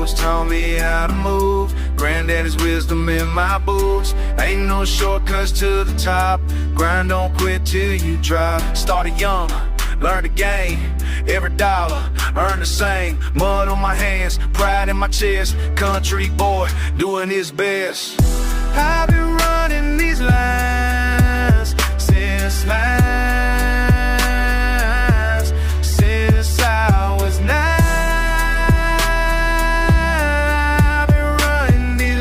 always taught me how to move. Granddaddy's wisdom in my boots. Ain't no shortcuts to the top. Grind, don't quit till you drop. Started young, learned the game. Every dollar, earned the same. Mud on my hands, pride in my chest. Country boy, doing his best. I've been running these lines since I was 9. I've been running these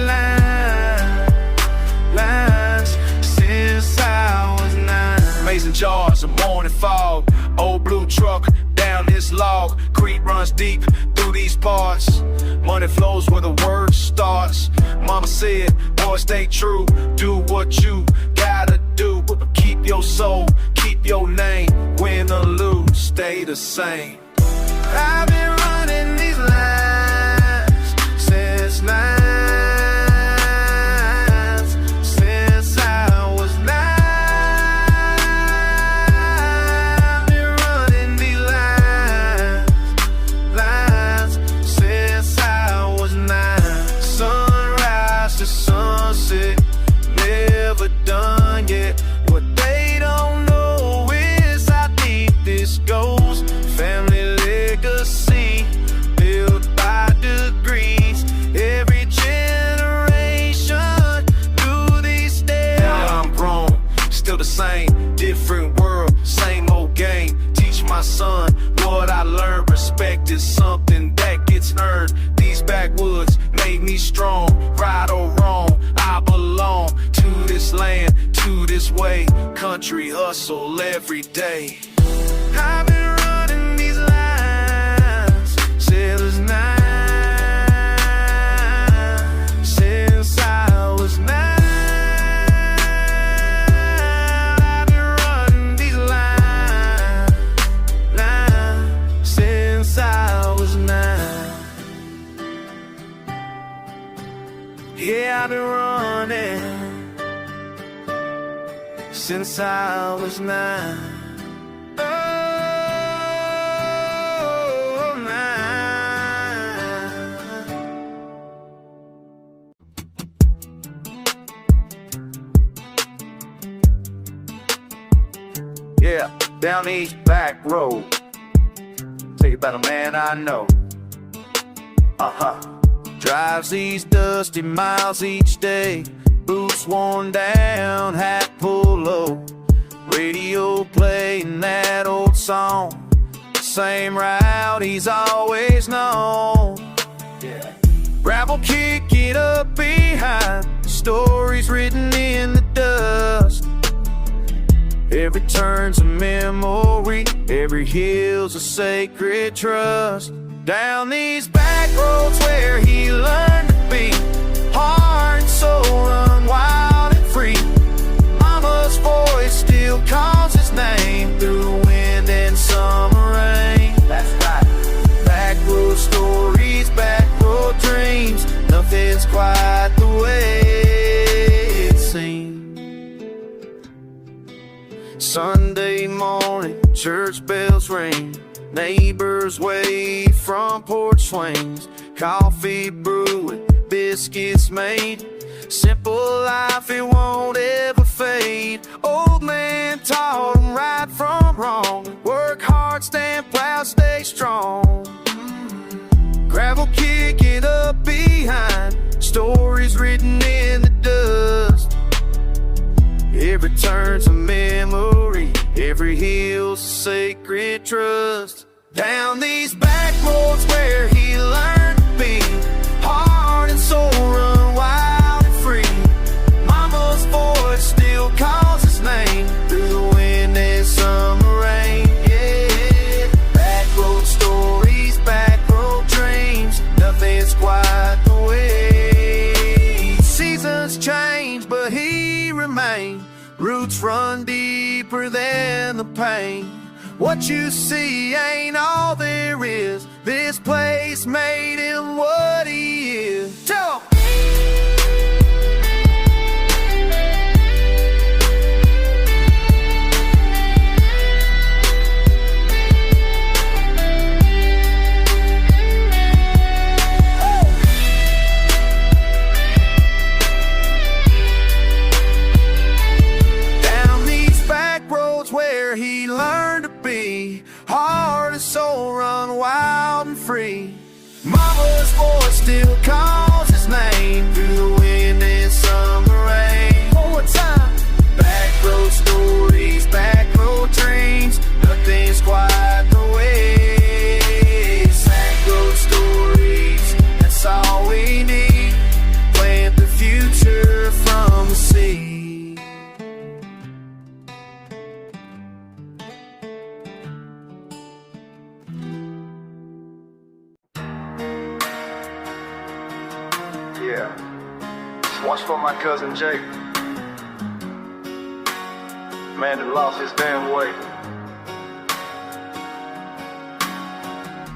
lines since I was 9. Mason jars of morning fog, old blue truck down this log. Creek runs deep through these parts. Money flows where the word starts. Mama said, boy, stay true. Do what you gotta do. Keep your soul, keep your name. Win or lose, stay the same. I've been running these lines since I was 9. I've been running these lines since I was 9. Sunrise to sunset, never done yet. What they don't know is how deep this goes. Family legacy, built by degrees. Every generation through these steps. Now I'm grown, still the same, different world, same old game. Teach my son what I learned. Respect is something that gets earned. These backwoods made me strong. Right or wrong, I belong to this land, to this way. Country hustle every day. I've been running these lines since 9. Since I was 9. I've been running these lines since I was 9. Yeah, I've been running since I was 9. Oh, 9. Yeah, down these back road. Tell you about a man I know. Drives these dusty miles each day. Boots worn down, hat pulled low. Radio playing that old song. Same route he's always known. Gravel kick it up behind. Stories written in the dust. Every turn's a memory. Every hill's a sacred trust. Down these back roads where he learned to be. Heart and soul run wild and free. Mama's voice still calls his name through the wind and summer rain. That's right. Back road stories, back road dreams. Nothing's quite the way it seems. Sunday morning, church bells ring. Neighbors wave from porch swings. Coffee brewing, biscuits made. Simple life, it won't ever fade. Old man taught him right from wrong. Work hard, stand proud, stay strong. Gravel kick it up behind. Stories written in the dust. Every turn's a memory. Every hill's a sacred trust. Down these back roads where he learned to be. Heart and soul run wild and free. Mama's voice still calls his name through the wind and summer rain. Yeah, back road stories, back road dreams. Nothing's quite the way. Seasons change, but he remains. Roots run deeper than the pain. What you see ain't all there is. This place made him what he is. Tell 'em! free. Mama's voice still calls his name through the wind and summer rain. One more time. Back road stories, back road dreams, nothing's quite the way. Back road stories, that's all we need. Plant the future from the sea. Yeah, just watch for my cousin Jake. Man that lost his damn way.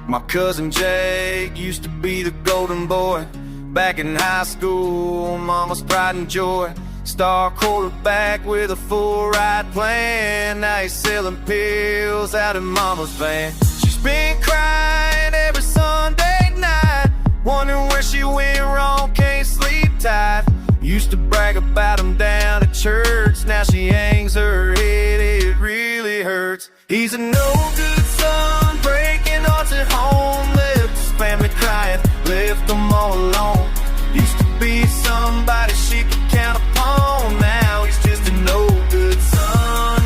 My cousin Jake used to be the golden boy. Back in high school, mama's pride and joy. Star quarterback with a full ride plan. Now he's selling pills out in mama's van. She's been crying every Sunday night, wondering where she went wrong, can't sleep tight. Used to brag about him down at church, now she hangs her head, it really hurts. He's a no-good son, breaking hearts at home. Left his family crying, left them all alone. Used to be somebody she could count upon. Now he's just a no-good son,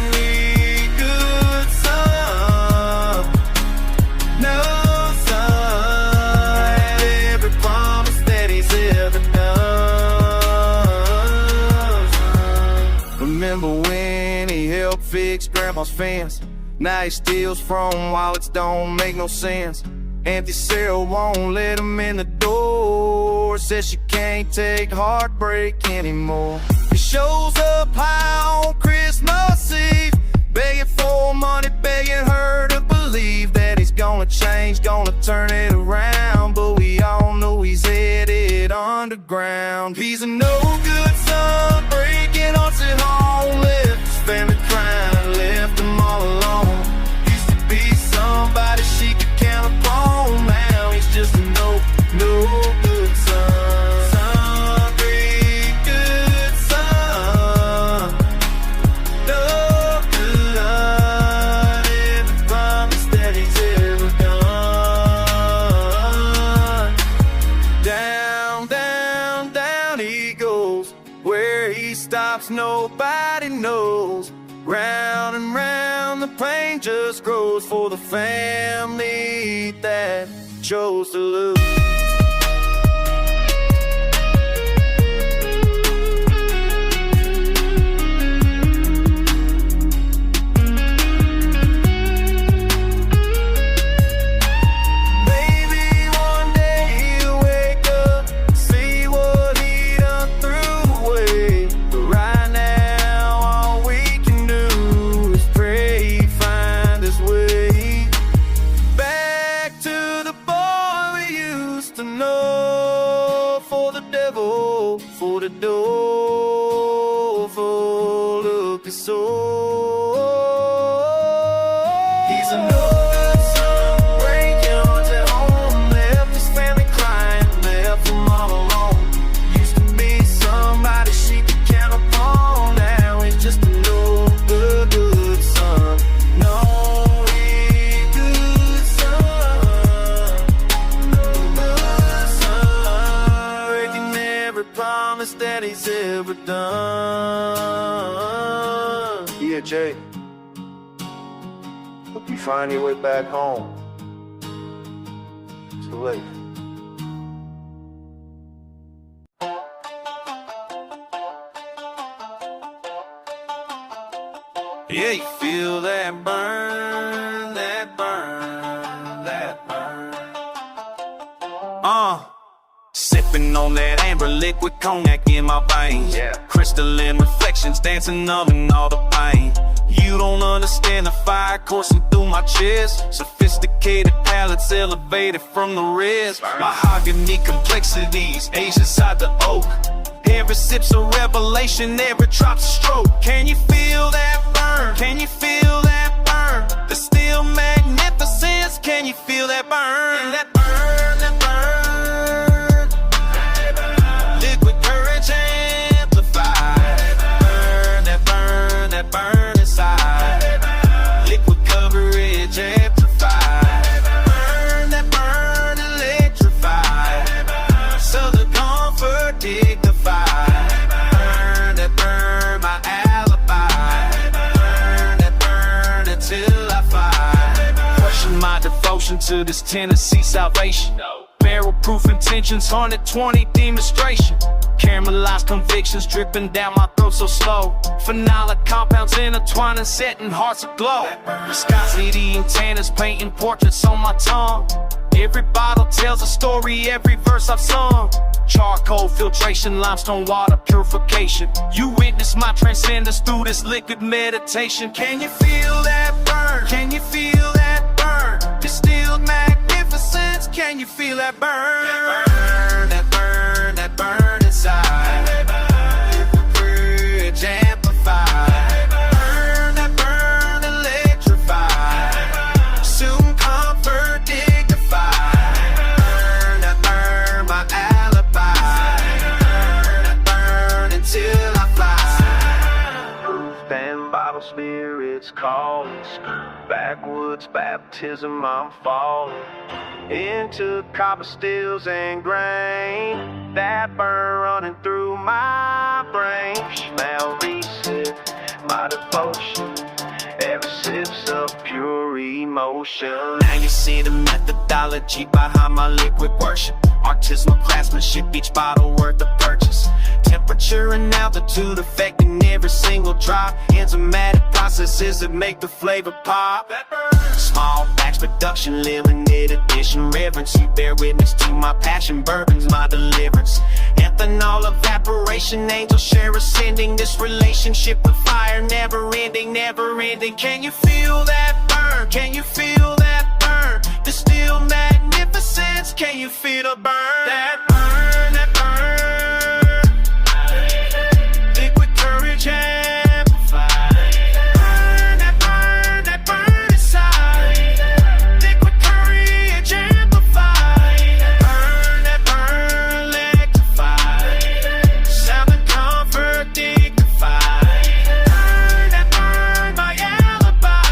good son. No son, every promise that he's ever done. Remember when he helped fix grandma's fence? Now he steals from wallets, don't make no sense. Auntie Sarah won't let him in the door, says she can't take heartbreak anymore. He shows up high on Christmas Eve, begging for money, begging her to believe that he's gonna change, gonna turn it around. But we all know he's headed underground. He's a no-good son, breaking hearts at home. Left his family crying, left them all alone. Used to be somebody she could count upon. Now he's just a no-good son. Son, great good son. No good on every promise that he's ever done. Down, down, down he goes. Where he stops nobody knows. Round and round the pain just grows for the family that chose to lose. For the door full of his soul. He's a no-good son, breaking hearts at home. Left his family crying, left them all alone. Used to be somebody she could count upon. Now he's just a no-good son. No, he good son. No-good son, breaking every promise that he's ever done. Yeah, Jake. Hope you find your way back home. It's too late. Yeah, you feel that burn, that burn, that burn. Sipping on that amber liquid cognac in my veins. Yeah. Crystalline reflections dancing, numbing all the pain. You don't understand the fire coursing through my chest. Sophisticated palates elevated from the rest. Mahogany complexities, aged inside the oak. Every sip's a revelation, every drop's a stroke. Can you feel that burn? Can you feel that burn? The still magnificence, can you feel that burn? That burn, that burn. Liquid courage amplified. Burn, that burn, that burn inside. Liquid coverage amplified. Burn, that burn. devotion to this Tennessee salvation. Barrel-proof intentions, 120 demonstration. Caramelized convictions dripping down my throat so slow. Phenolic compounds intertwining, setting hearts aglow. Viscosity and tannins painting portraits on my tongue. Every bottle tells a story, every verse I've sung. Charcoal filtration, limestone water purification. You witness my transcendence through this liquid meditation. Can you feel that burn? Can you feel that burn? Distilled magnificence, can you feel that burn? That burn, that burn inside. Bridge amplified. Burn, that burn electrified. Soon comfort dignified. Burn, that burn my alibi. Burn, that burn until I fly. Stand bottle spirits calling. Backwoods baptism, I'm falling into copper stills and grain. That burn running through my brain. Smell reset, my devotion. Every sip's of pure emotion. Now you see the methodology behind my liquid worship. Artisanal craftsmanship, each bottle worth the purchase. Temperature and altitude affecting every single drop. Enzymatic processes that make the flavor pop. Small batch production, limited edition reverence. You bear witness to my passion, bourbon's my deliverance. Ethanol evaporation, angels share ascending. This relationship with fire, never ending, never ending. Can you feel that burn? Can you feel that burn? Distilled magnificence, can you feel the burn? That burn, that burn. Liquid courage amplified. Burn, that burn inside. Liquid courage amplified. Burn, that burn electrified. Sound and comfort dignified. Burn, that burn my alibi.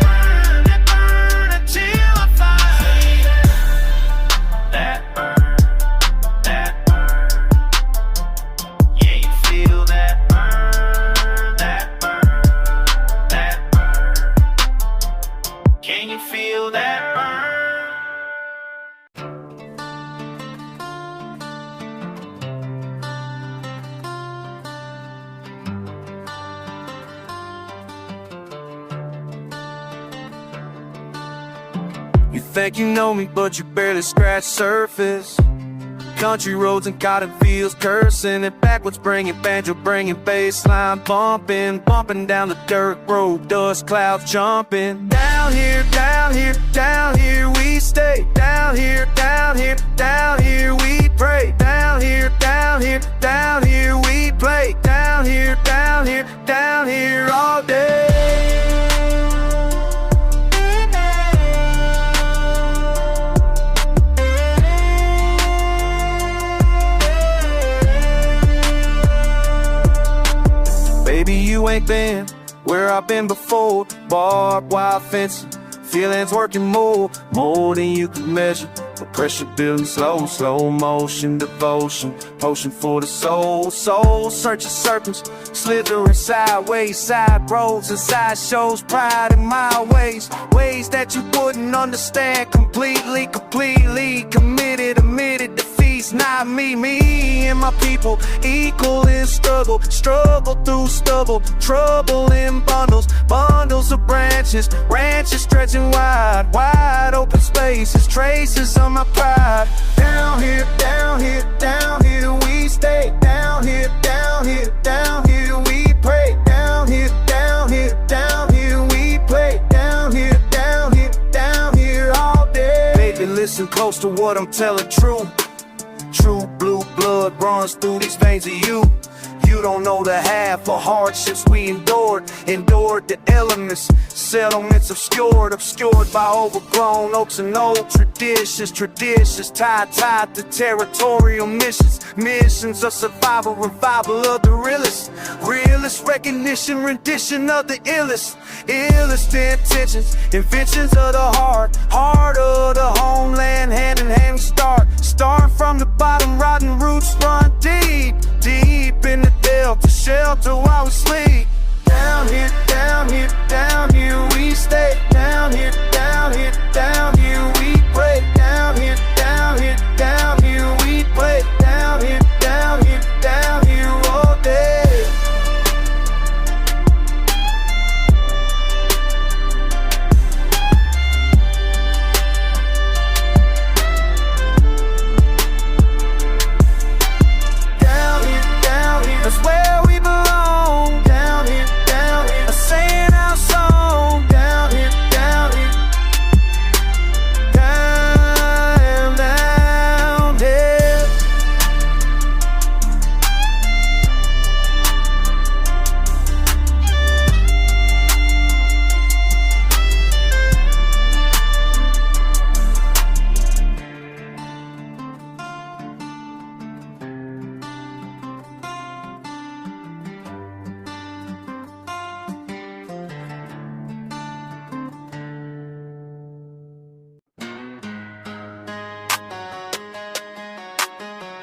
Burn, that burn until I find. That burn, that burn. Yeah, you feel that burn, that burn, that burn. Can you feel that burn? You think you know me, but you barely scratch surface. Country roads and cotton fields, cursing it backwards, bringing banjo, bringing bassline, bumping, bumping down the dirt road, dust clouds jumping. Down here, down here, down here we stay. Down here, down here, down here we pray. Down here, down here, down here we play. Down here, down here, down here all day. Baby, you ain't been where I've been before. Barbed wire fencing, feelings working more than you can measure. The pressure building slow motion, devotion, potion for the soul searching serpents, slithering sideways, side roads and side shows, pride in my ways that you wouldn't understand. Completely committed, admitted defeats, not me and my people, equal in struggle through stubble, trouble in bundles of branches stretching wide open spaces, traces of my pride. Down here, down here, down here we stay. Down here, down here, down here we pray. Down here, down here, down here we play. Down here, down here, down here all day. Baby, listen close to what I'm telling, true blue blood runs through these veins of you. You don't know the half of hardships we endured the elements, settlements obscured by overgrown oaks and old traditions, tied to territorial missions of survival, revival of the realest recognition, rendition of the illest intentions, inventions of the heart of the homeland, hand in hand we start from the bottom, rotten roots run deep in the delta, shelter while we sleep. Down here, down here, down here we stay. Down here, down here, down here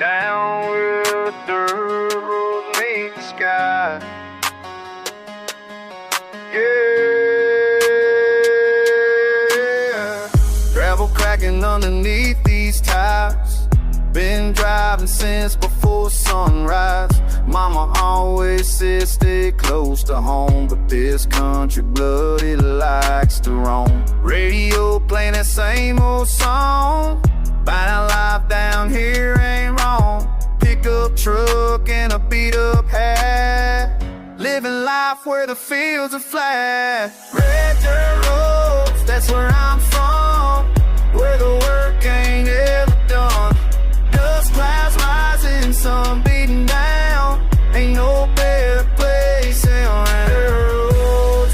down where the dirt road meets the sky. Yeah, gravel cracking underneath these tires. Been driving since before sunrise. Mama always said stay close to home, but this country blood, it likes to roam. Radio playing that same old song. Finding life down here ain't wrong. Pickup truck and a beat up hat. Living life where the fields are flat. Red dirt roads, that's where I'm from. Where the work ain't ever done. Dust clouds rising, sun beating down. Ain't no better place around.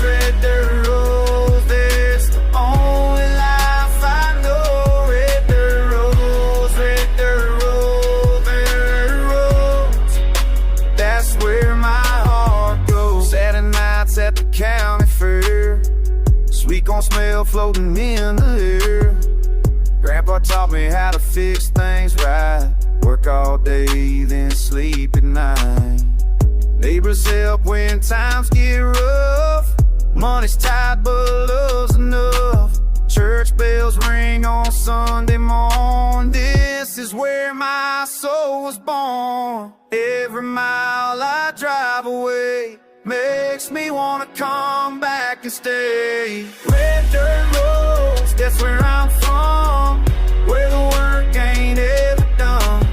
Red dirt roads, that's the only life I know. Red dirt roads, red dirt roads, red dirt roads. That's where my heart goes. Saturday nights at the county fair. Sweet corn smell floating in the air. Grandpa taught me how to fix things right. Work all day, then sleep at night. Neighbors help when times get rough. Money's tight, but love's enough. Church bells ring on Sunday morning. This is where my soul was born. Every mile I drive away makes me wanna come back and stay. Red dirt roads, that's where I'm from. Where the work ain't ever done.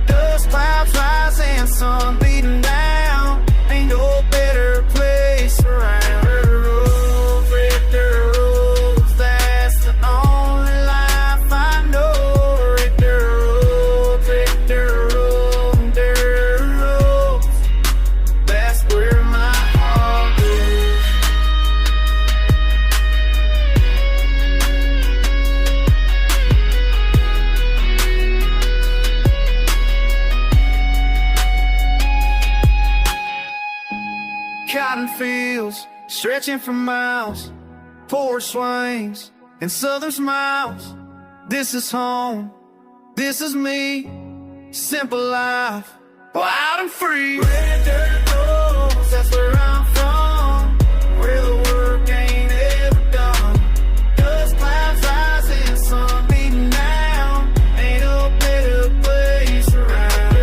Dust clouds rising, sun beating down. Ain't no better place around. Red dirt roads, that's the only life I know. Red dirt roads, red dirt roads, dirt roads. That's where my heart goes. Cotton fields stretching for miles, porch swings and southern smiles. This is home, this is me, simple life, wild and free. Red dirt roads, that's where I'm from. Where the work ain't ever done. Dust clouds rising, sun beating down. Ain't no better place around.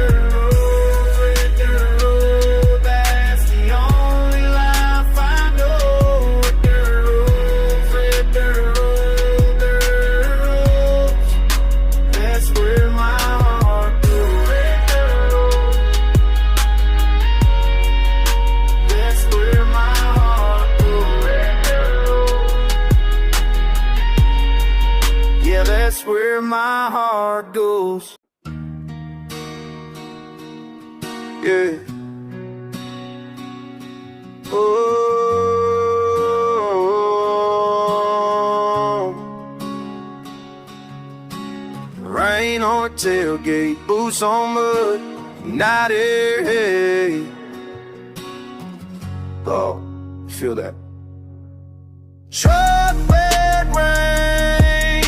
Red dirt road, that's the only life I know. Red dirt road, dirt roads. That's where my heart goes. Red dirt road. That's where my heart goes. Red dirt road. Yeah, that's where my heart goes. Yeah. Oh. Rain on a tailgate, boots on mud, night air, hey. Oh, feel that. Truck bed rain,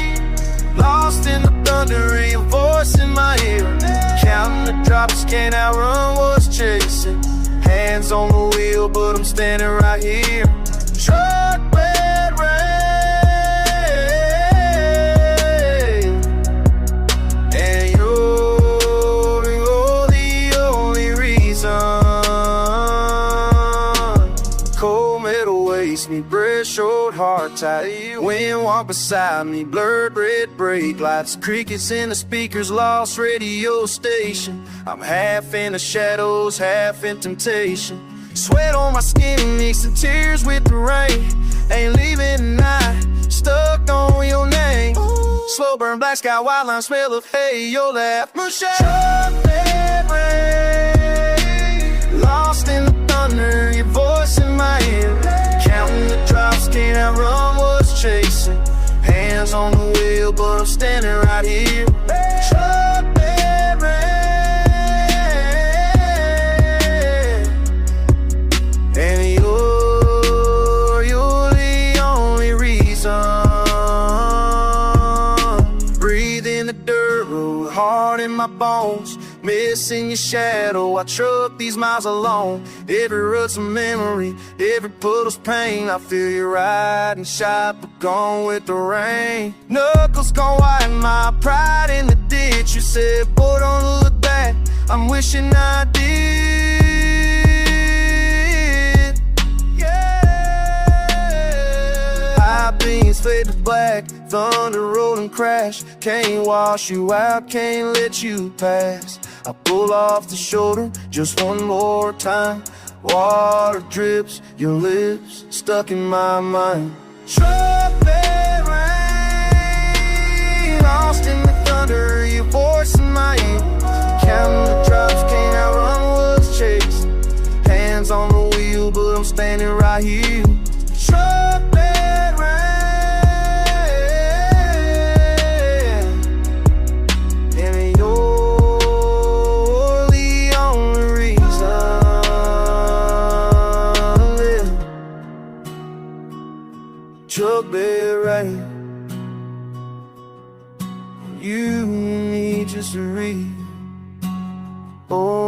lost in the thunder of your voice in my ear. Counting the drops, can't outrun what's chasing. Hands on the wheel, but I'm standing right here. Truck bed rain, and you're the only reason. Cold metal waist, me breath short, heart tight. Wind walk beside me, blurred red brake lights. Crickets in the speakers, lost radio station. I'm half in the shadows, half in temptation. Sweat on my skin, mixing tears with the rain. Ain't leaving tonight, stuck on your name. Slow burn, black sky, wildline, smell of hay. Your laugh, moonshine. Truck bed rain, lost in the thunder, your voice in my ear. Counting the drops, can't outrun what's chasing. Hands on the wheel, but I'm standing right here. Truck bed rain, and you're the only reason. Breathe in the dirt road, heart in my bones. Missing your shadow, I truck these miles alone. Every rut's a memory, every puddle's pain. I feel you riding shot, but gone with the rain. Knuckles gone white, my pride in the ditch. You said, boy, don't look back, I'm wishing I did. Yeah. High beams fade to black, thunder roll and crash. Can't wash you out, can't let you pass. I pull off the shoulder just one more time. Water drips, your lips stuck in my mind. Trumpet rain, lost in the thunder, your voice in my ear. Counting the drops, can't outrun what's chasing. Hands on the wheel, but I'm standing right here. Trumpet rain, and you're the only reason I live. Trumpet rain, you need just to read. Oh,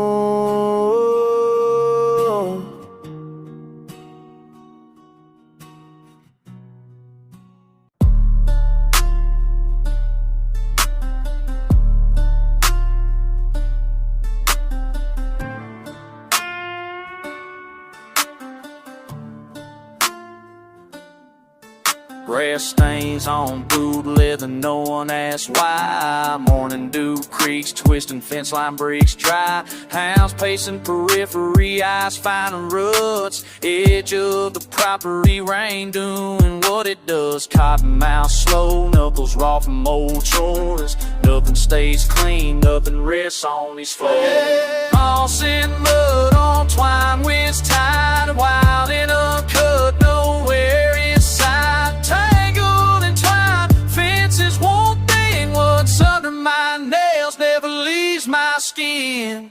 grass stains on boot leather, no one asks why. Morning dew creaks, twisting fence line breaks dry. Hounds pacing periphery, eyes finding ruts. Edge of the property, rain doing what it does. Cotton mouth slow, knuckles raw from old chores. Nothing stays clean, nothing rests on these floors. Moss and mud on twine, winds tied, wild and uncut, nowhere inside. Tangled and twined, fences one thing. What's under my nails never leaves my skin.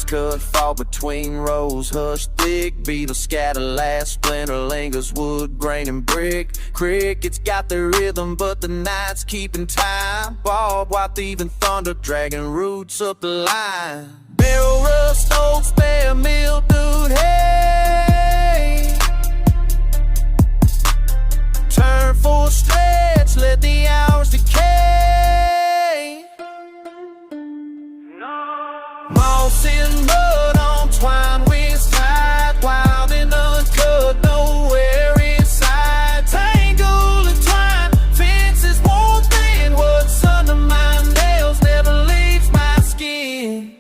Cut, fall between rows, hush thick, beetles scatter, last splinter lingers, wood, grain, and brick. Crickets got their rhythm, but the night's keeping time. Barbed wire, thieving thunder, dragging roots up the line. Barrel rust, old spare, mildewed hay. Turn for a stretch, let the hours decay. Moss and mud on twine, winds tied, wild and uncut, nowhere inside. Tangled and twined, fences one thing. What's under my nails never leaves my skin.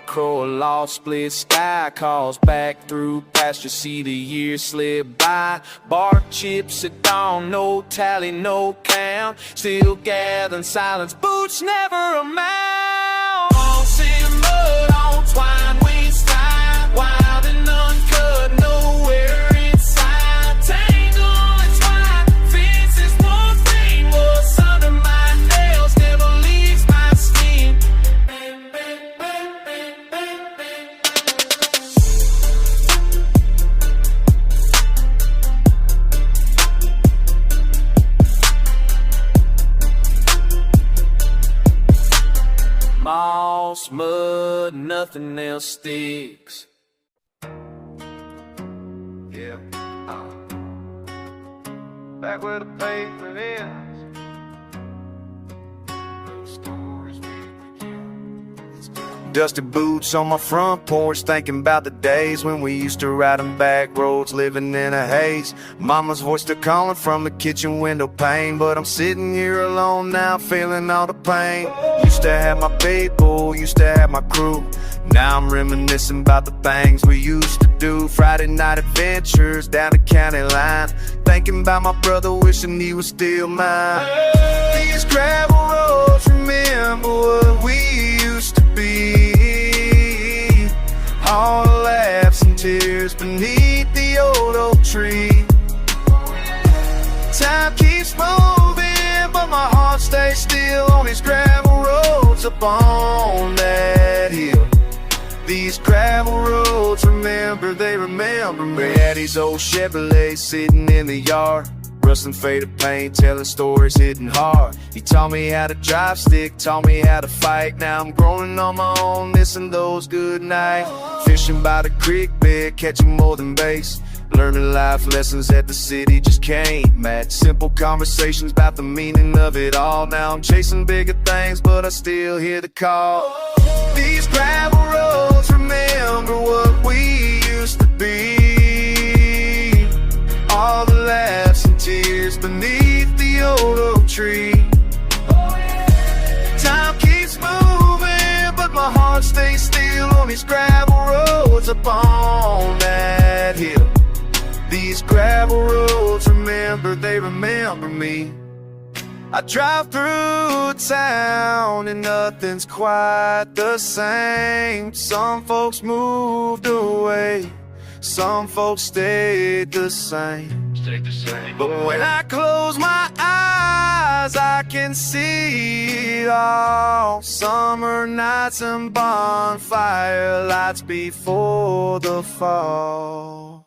Crow, a lost split sky calls back through pasture, see the years slip by. Bark chips at dawn, no tally, no count. Still gathering silence, boots never amount. Moss and mud on twine, winds tied, wild and uncut, nowhere inside. Tangled and twined, fences one thing. What's under my nails never leaves my skin. Moss, mud, nothing else sticks. Yeah, back where the pavement is. Dusty boots on my front porch, thinking about the days when we used to ride them back roads, living in a haze. Mama's voice still calling from the kitchen window pane, but I'm sitting here alone now, feeling all the pain. Used to have my people, used to have my crew. Now I'm reminiscing about the things we used to do. Friday night adventures down the county line, thinking about my brother, wishing he was still mine. These gravel roads remember what we used to be. All the laughs and tears beneath the old oak tree. Time keeps moving, but my heart stays still on these gravel roads up on that hill. These gravel roads remember, they remember me. We had these old Chevrolets sitting in the yard, rustling faded paint, telling stories hitting hard. He taught me how to drive stick, taught me how to fight. Now I'm growing on my own, missing those good nights. Fishing by the creek bed, catching more than bass. Learning life lessons that the city just can't match. Simple conversations about the meaning of it all. Now I'm chasing bigger things, but I still hear the call. These gravel roads remember what we used to be. All the laughs and tears beneath the old oak tree. Time keeps moving, but my heart stays still on these gravel roads up on that hill. These gravel roads remember, they remember me. I drive through town and nothing's quite the same. Some folks moved away, some folks stayed the same. But when I close my eyes, I can see it all. Summer nights and bonfire lights before the fall.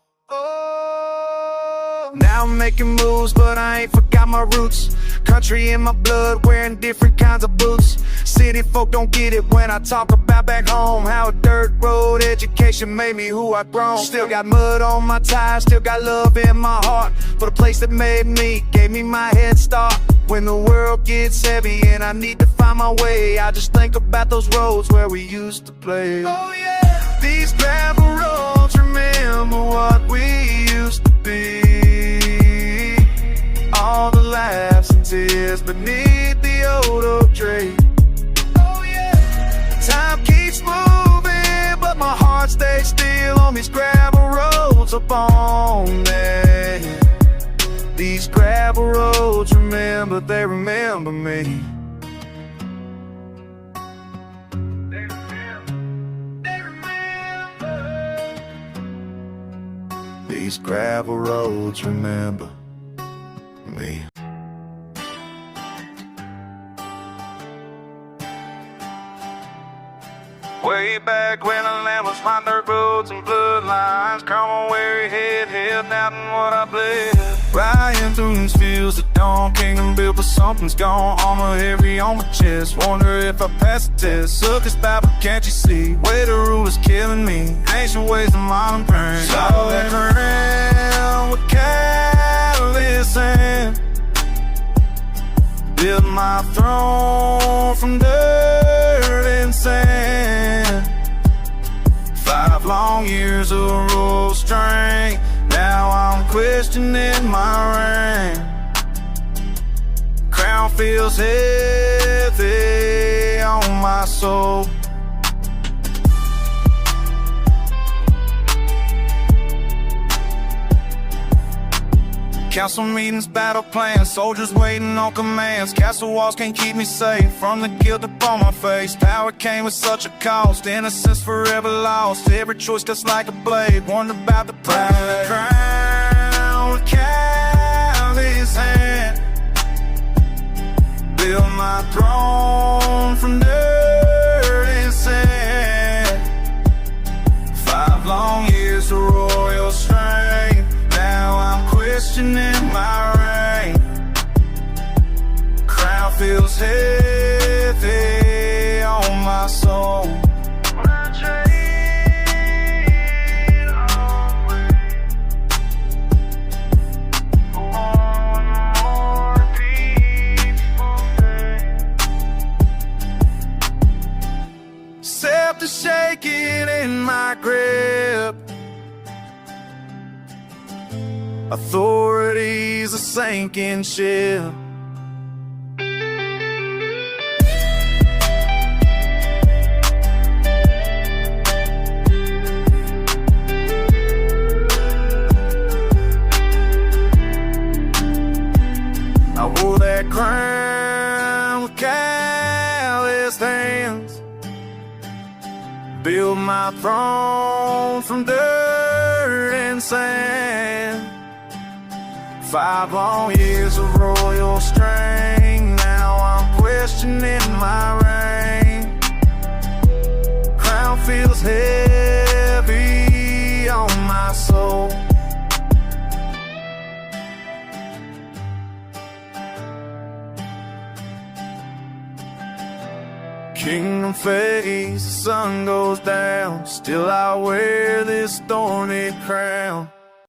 Now I'm making moves, but I ain't forgot my roots. Country in my blood, wearing different kinds of boots. City folk don't get it when I talk about back home, how a dirt road education made me who I've grown. Still got mud on my tires, still got love in my heart for the place that made me, gave me my head start. When the world gets heavy and I need to find my way, I just think about those roads where we used to play. Oh yeah, these gravel roads remember what we used to be. All the laughs and tears beneath the old oak tree. Oh yeah, time keeps moving, but my heart stays still on these gravel roads up on there. These gravel roads remember, they remember me. These gravel roads remember me. Way back when the land was my dirt roads and bloodlines, come on where your head held, doubting what I bled. Riding through these fields, the dawn kingdom built, but something's gone. Armor heavy on my chest, wonder if I pass the test. Suckers Bible, can't you see? Way the rule is killing me, ancient ways of modern brain. So they around with callous hand, build my throne from dirt and sand. 5 long years of royal strength, now I'm questioning my rank. Crown feels heavy on my soul. Council meetings, battle plans, soldiers waiting on commands. Castle walls can't keep me safe from the guilt upon my face. Power came with such a cost, innocence forever lost. Every choice cuts like a blade, warned about the pride. Crown with callous hand, build my throne from dirt and sand. 5 long years of royal strength, now I'm questioning my reign. Crown feels heavy on my soul. Authority's a sinking ship. I wore that crown with calloused hands, built my throne from dirt and sand. 5 long years of royal strain, now I'm questioning my reign. Crown feels heavy on my soul. Kingdom fades, the sun goes down, still I wear this thorny crown.